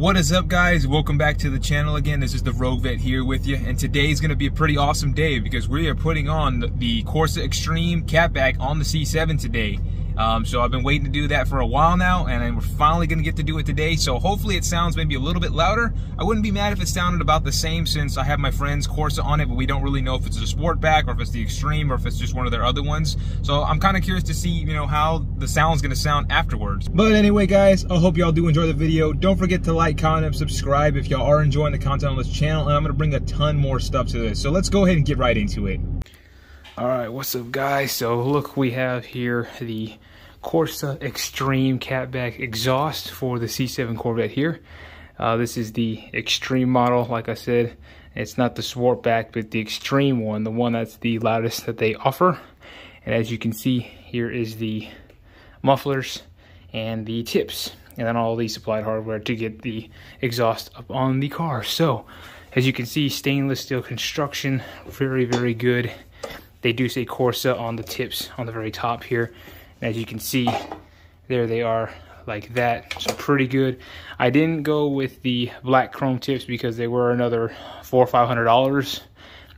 What is up, guys? Welcome back to the channel again. This is the Rogue Vet here with you, and today is going to be a pretty awesome day because we are putting on the Corsa Xtreme catback on the C7 today. So I've been waiting to do that for a while now, and we're finally going to get to do it today. So hopefully it sounds maybe a little bit louder. I wouldn't be mad if it sounded about the same, since I have my friend's Corsa on it, but we don't really know if it's a Sportback or if it's the Xtreme or if it's just one of their other ones. So I'm kind of curious to see, how the sound's going to sound afterwards. But anyway, guys, I hope y'all do enjoy the video. Don't forget to like, comment, and subscribe if y'all are enjoying the content on this channel, and I'm going to bring a ton more stuff to this. So let's go ahead and get right into it. All right, what's up, guys? So look, we have here the Corsa Xtreme catback exhaust for the C7 Corvette here. This is the Xtreme model, like I said. It's not the Sportback, but the Xtreme one, the one that's the loudest that they offer. And as you can see, here is the mufflers and the tips, and then all the supplied hardware to get the exhaust up on the car. So, as you can see, stainless steel construction, very, very good. They do say Corsa on the tips on the very top here. And as you can see, there they are, like that. So pretty good. I didn't go with the black chrome tips because they were another $400 or $500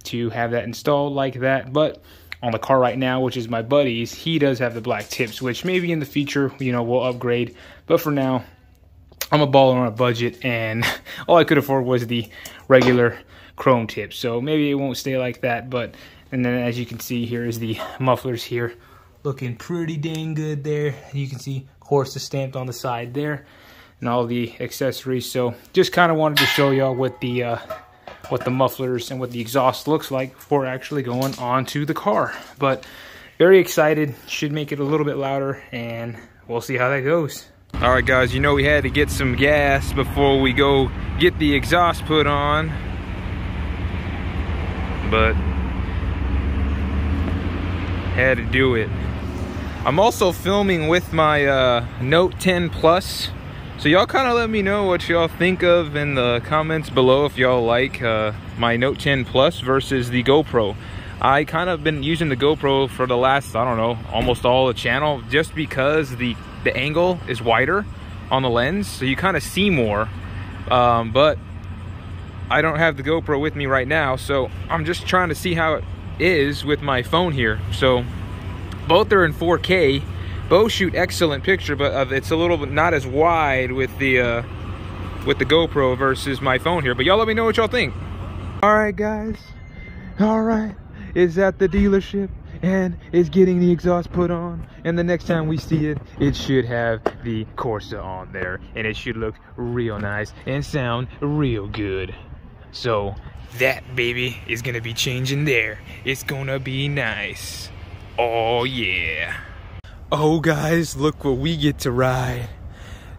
to have that installed like that. But on the car right now, which is my buddy's, he does have the black tips, which maybe in the future, we'll upgrade. But for now, I'm a baller on a budget, and all I could afford was the regular chrome tips. So maybe it won't stay like that. And then as you can see, here is the mufflers here, looking pretty dang good there. You can see Corsa stamped on the side there, and all the accessories. So just kind of wanted to show y'all what the mufflers and what the exhaust looks like before actually going onto the car. But very excited. Should make it a little bit louder, and we'll see how that goes. All right, guys, we had to get some gas before we go get the exhaust put on, but had to do it. I'm also filming with my Note 10 Plus, so y'all kind of let me know what y'all think of in the comments below, if y'all like my Note 10 Plus versus the GoPro. I kind of been using the GoPro for the last, I don't know, almost all the channel, just because the angle is wider on the lens, so you kind of see more. But I don't have the GoPro with me right now, so I'm just trying to see how it is with my phone here. So both are in 4K, both shoot excellent picture, but it's a little bit not as wide with the GoPro versus my phone here. But y'all let me know what y'all think. All right, guys, all right, it's at the dealership and it's getting the exhaust put on, and the next time we see it, it should have the Corsa on there, and it should look real nice and sound real good. So that baby is gonna be changing there. It's gonna be nice. Oh yeah. Oh guys, look what we get to ride.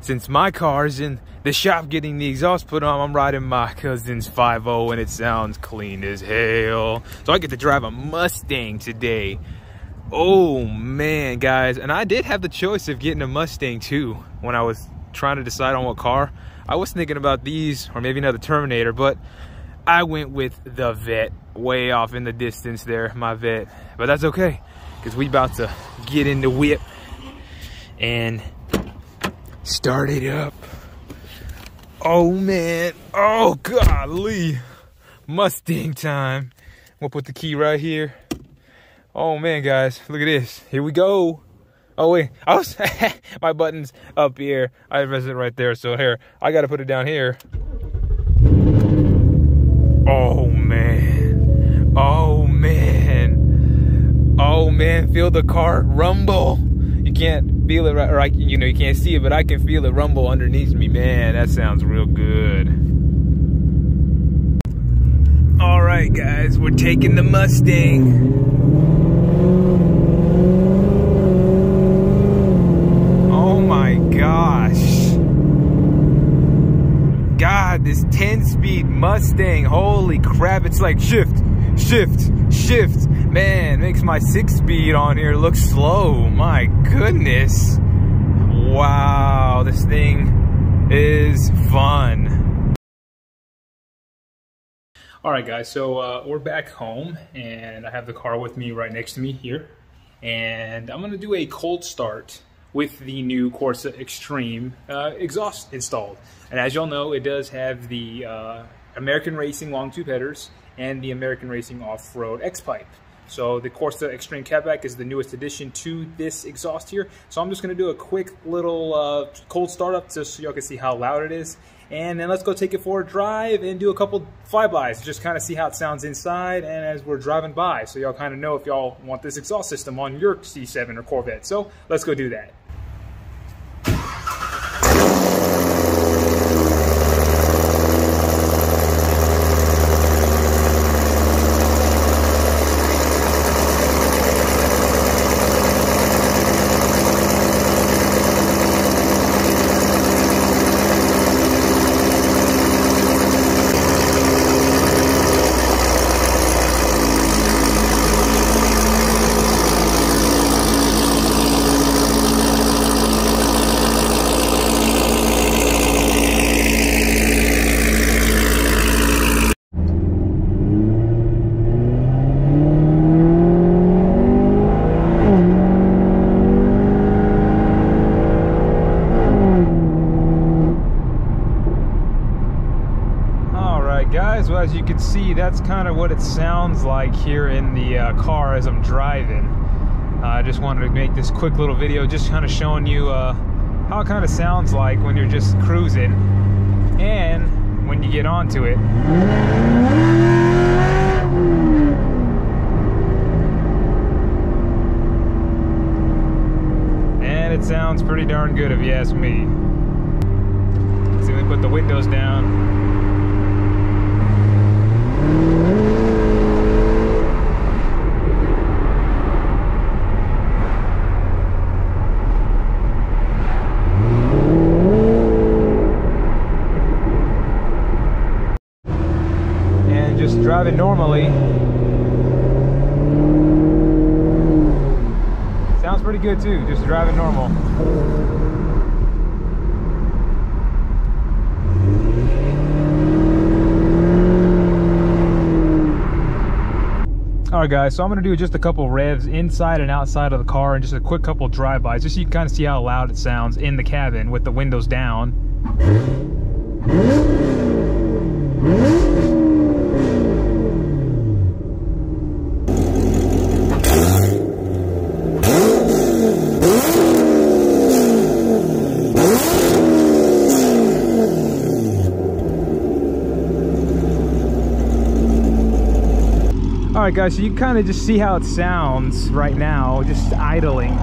Since my car's in the shop getting the exhaust put on, I'm riding my cousin's 5.0, and it sounds clean as hell. So I get to drive a Mustang today. Oh man, guys. And I did have the choice of getting a Mustang too when I was trying to decide on what car. I was thinking about these or maybe another Terminator, but I went with the Vette, way off in the distance there, my Vette. But that's okay, because we about to get in the whip and start it up. Oh man, oh golly, Mustang time. We'll put the key right here. Oh man, guys, look at this. Here we go. Oh wait, my button's up here. I pressed it right there, so here, I gotta put it down here. Oh man, oh man, oh man, feel the car rumble. You can't feel it right, or you can't see it, but I can feel it rumble underneath me. Man, that sounds real good. All right, guys, we're taking the Mustang. Oh my gosh. God, this 10-speed Mustang, holy crap, it's like shift, shift, shift. Man, makes my 6-speed on here look slow. My goodness. Wow, this thing is fun. All right, guys, so we're back home, and I have the car with me right next to me here. And I'm gonna do a cold start with the new Corsa Xtreme exhaust installed. And as y'all know, it does have the American Racing long tube headers and the American Racing off-road X-pipe. So the Corsa Xtreme catback is the newest addition to this exhaust here. So I'm just going to do a quick little cold startup just so y'all can see how loud it is. And then let's go take it for a drive and do a couple flybys, just kind of see how it sounds inside and as we're driving by. So y'all kind of know if y'all want this exhaust system on your C7 or Corvette. So let's go do that. Guys, well, as you can see, that's kind of what it sounds like here in the car as I'm driving. I just wanted to make this quick little video just kind of showing you how it kind of sounds like when you're just cruising and when you get onto it. And it sounds pretty darn good if you ask me. So we put the windows down. And just driving normally. Sounds pretty good too, just driving normal. Alright guys, so I'm going to do just a couple revs inside and outside of the car and just a quick couple drive-bys just so you can kind of see how loud it sounds in the cabin with the windows down. Alright guys, so you can kind of just see how it sounds right now, just idling.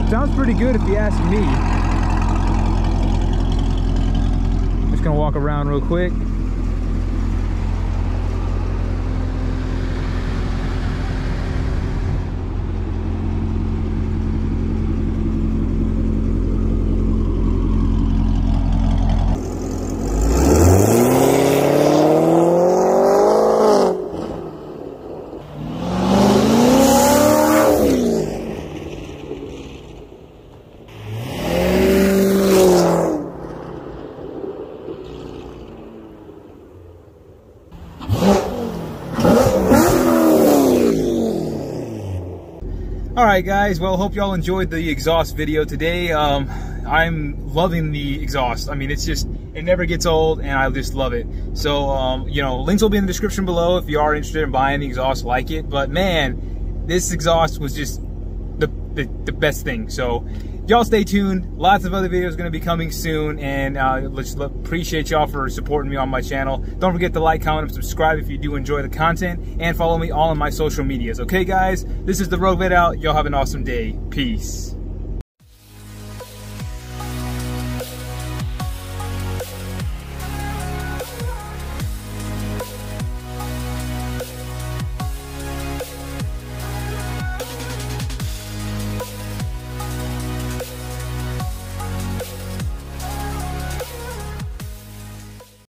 Sounds pretty good if you ask me. Just gonna walk around real quick. Alright guys, well, hope y'all enjoyed the exhaust video today. I'm loving the exhaust. I mean, it's just, it never gets old and I just love it. So, you know, links will be in the description below if you are interested in buying the exhaust like it. But man, this exhaust was just the best thing. So y'all stay tuned. Lots of other videos going to be coming soon, and appreciate y'all for supporting me on my channel. Don't forget to like, comment, and subscribe if you do enjoy the content, and follow me all on my social medias. Okay guys, this is the Rogue Vette out. Y'all have an awesome day. Peace.